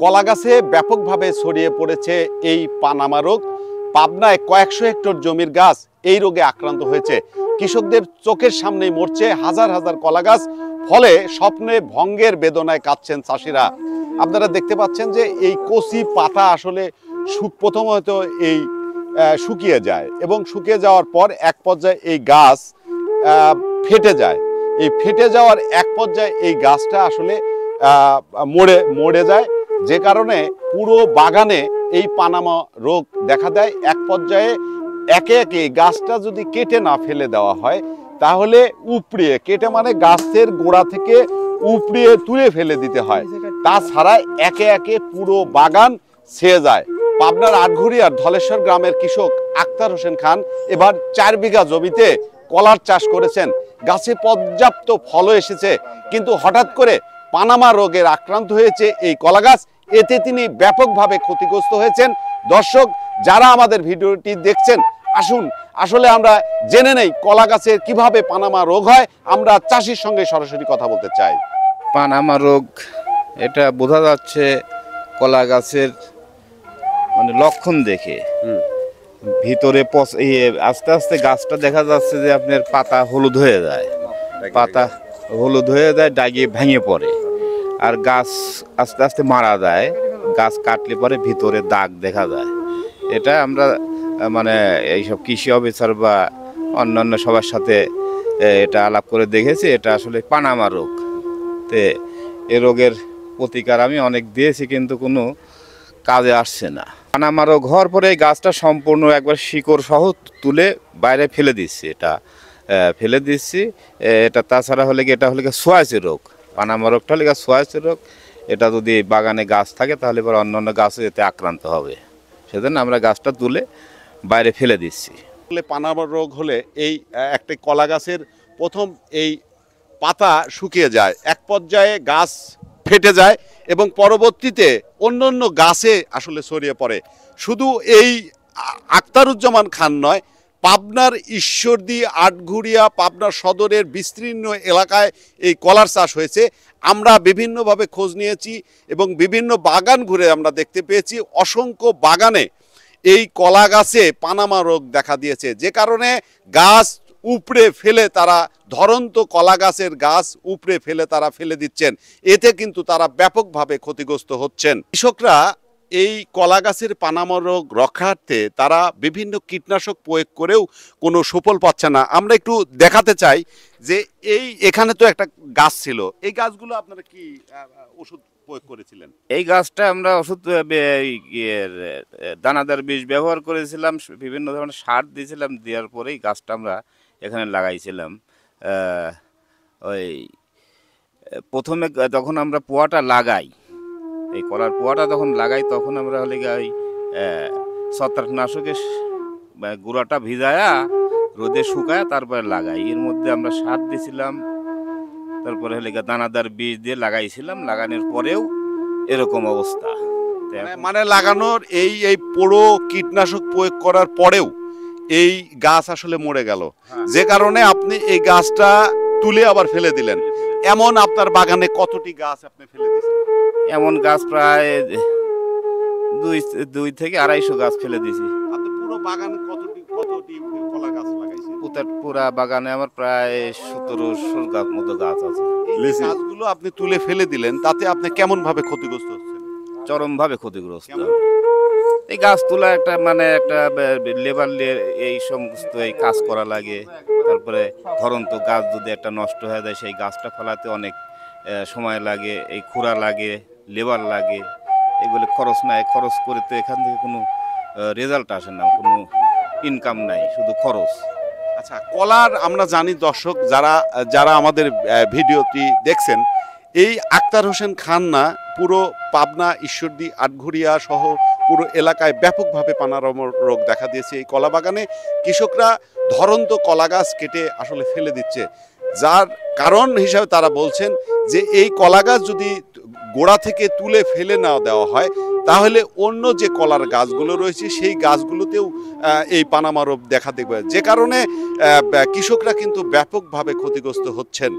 কলা গাছে ব্যাপকভাবে ছড়িয়ে পড়েছে এই পানামা রোগ। পাবনায় কয়েকশো হেক্টর জমির গাছ এই রোগে আক্রান্ত হয়েছে। কৃষকদের চোখের সামনেই মরছে হাজার হাজার কলা গাছ। ফলে স্বপ্নে ভঙ্গের বেদনায় কাঁদছেন চাষিরা। আপনারা দেখতে পাচ্ছেন যে এই কচি পাতা আসলে প্রথম হয়তো এই শুকিয়ে যায় এবং শুকিয়ে যাওয়ার পর এক পর্যায়ে এই গাছ ফেটে যায়। এই ফেটে যাওয়ার এক পর্যায়ে এই গাছটা আসলে মরে যায়, যে কারণে পুরো বাগানে এই পানামা রোগ দেখা দেয়। এক পর্যায়ে একে একে গাছটা যদি কেটে না ফেলে দেওয়া হয় তাহলে উপড়িয়ে, কেটে মানে গাছের গোড়া থেকে উপড়িয়ে তুলে ফেলে দিতে হয়, তাছাড়া একে একে পুরো বাগান ছেয়ে যায়। পাবনার আটঘরিয়ার ধলেশ্বর গ্রামের কৃষক আক্তার হোসেন খান এবার 4 বিঘা জমিতে কলার চাষ করেছেন। গাছে পর্যাপ্ত ফলও এসেছে, কিন্তু হঠাৎ করে পানামা রোগের আক্রান্ত হয়েছে এই কলা গাছ। এতে তিনি ব্যাপকভাবে ক্ষতিগ্রস্ত হয়েছেন। দর্শক যারা আমাদের ভিডিওটি দেখছেন, আসুন আসলে আমরা জেনে নেই কলা গাছের কিভাবে পানামা রোগ হয়। আমরা চাষির সঙ্গে সরাসরি কথা বলতে চাই। পানামা রোগ এটা বোঝা যাচ্ছে কলা গাছের মানে লক্ষণ দেখে। ভিতরে আস্তে আস্তে গাছটা দেখা যাচ্ছে যে আপনার পাতা হলুদ হয়ে যায়, ডাগিয়ে ভেঙে পড়ে, আর গাছ আস্তে আস্তে মারা যায়। গাছ কাটলে পরে ভিতরে দাগ দেখা যায়। এটা আমরা মানে এইসব কৃষি অফিসার বা অন্যান্য সবার সাথে এটা আলাপ করে দেখেছি। এটা আসলে পানামা রোগ। তে এ রোগের প্রতিকার আমি অনেক দিয়েছি, কিন্তু কোনো কাজে আসছে না। পানামা রোগ হওয়ার পরে এই গাছটা সম্পূর্ণ একবার শিকড় সহ তুলে বাইরে ফেলে দিচ্ছি। এটা তাছাড়া হলে এটা হলে সোয়াইসি রোগ। পানামা রোগটা হলে সোয়াইসি রোগ। এটা যদি বাগানে গাছ থাকে তাহলে পরে অন্যান্য গাছও এতে আক্রান্ত হবে, সেজন্য আমরা গাছটা তুলে বাইরে ফেলে দিচ্ছি। পানামা রোগ হলে এই একটা কলা গাছের প্রথম এই পাতা শুকিয়ে যায়, এক পর্যায়ে গাছ ফেটে যায় এবং পরবর্তীতে অন্য গাছে আসলে ছড়িয়ে পড়ে। শুধু এই আক্তারুজ্জামান খান নয়, পাবনার ঈশ্বরদী, আটঘরিয়া, পাবনা সদরের বিস্তীর্ণ এলাকায় এই কলার চাষ হয়েছে। আমরা বিভিন্নভাবে খোঁজ নিয়েছি এবং বিভিন্ন বাগান ঘুরে আমরা দেখতে পেয়েছি অসংখ্য বাগানে এই কলা গাছে পানামা রোগ দেখা দিয়েছে, যে কারণে গাছ উপড়ে ফেলে তারা ধরন্ত কলা গাছের গাছ উপড়ে ফেলে তারা ফেলে দিচ্ছেন। এতে কিন্তু তারা ব্যাপকভাবে ক্ষতিগ্রস্ত হচ্ছেন। কৃষকরা এই কলা গাছের পানামা রোগ রক্ষার্থে তারা বিভিন্ন কীটনাশক প্রয়োগ করেও কোনো সুফল পাচ্ছে না। আমরা একটু দেখাতে চাই যে এখানে তো একটা গাছ ছিল, এই গাছগুলো আপনারা কি ওষুধ প্রয়োগ করেছিলেন? এই গাছটা আমরা ওষুধ দানাদার বিষ ব্যবহার করেছিলাম, বিভিন্ন ধরনের সার দিয়েছিলাম। দেওয়ার পরেই গাছটা আমরা এখানে লাগাইছিলাম। ওই প্রথমে যখন আমরা পোয়াটা লাগাই, এই কলার পোয়াটা যখন লাগাই, তখন আমরা হলে ওই ছত্রাকনাশকের গুঁড়াটা ভিজায়া রোদে শুকায় তারপরে লাগাই। এর মধ্যে আমরা সার দিয়েছিলাম, তারপরে হলে দানাদার বীজ দিয়ে লাগাইছিলাম। লাগানোর পরেও এরকম অবস্থা। মানে লাগানোর এই পুরো কীটনাশক প্রয়োগ করার পরেও এই গাছ আসলে মরে গেল, যে কারণে আপনি এই গাছটা তুলে আবার ফেলে দিলেন। এমন আপনার বাগানে কতটি গাছ আপনি ফেলে দিয়েছেন? এমন গাছ প্রায় 2 থেকে 250 গাছ ফেলে দিয়েছি। আপনি পুরো বাগানে কতটি কলা গাছ লাগাইছেন? পুরা বাগানে আমার প্রায় 1700 গাছ মতো গাছ আছে। এই গাছগুলো আপনি তুলে ফেলে দিলেন, তাতে আপনি কেমন ভাবে ক্ষতিগ্রস্ত হচ্ছেন? চরমভাবে ক্ষতিগ্রস্ত। এই গাছ তোলা একটা লেবার এই সমস্ত এই কাজ করা লাগে। তারপরে ধরন্ত গাছ যদি একটা নষ্ট হয়ে যায়, সেই গাছটা ফেলাতে অনেক সময় লাগে, এই খুঁড়া লাগে, লেবার লাগে, এগুলো খরচ নাই। খরচ করে তো এখান থেকে কোনো রেজাল্ট আসে না, কোনো ইনকাম নাই, শুধু খরচ। আচ্ছা, কলার আমরা জানি দর্শক যারা আমাদের ভিডিওটি দেখছেন, এই আক্তার হোসেন খান না, পুরো পাবনা, ঈশ্বরদী, আটঘরিয়া সহ পুরো এলাকায় ব্যাপকভাবে পানামা রোগ দেখা দিয়েছে। এই কলা বাগানে কৃষকরা ধরন্ত কলা গাছ কেটে আসলে ফেলে দিচ্ছে, যার কারণ হিসাবে তারা বলছেন যে এই কলা গাছ যদি গোড়া থেকে তুলে ফেলে না দেওয়া হয় তাহলে অন্য যে কলার গাছগুলো রয়েছে সেই গাছগুলোতেও এই পানামা রোগ দেখা দেবে, যে কারণে কৃষকরা কিন্তু ব্যাপকভাবে ক্ষতিগ্রস্ত হচ্ছেন।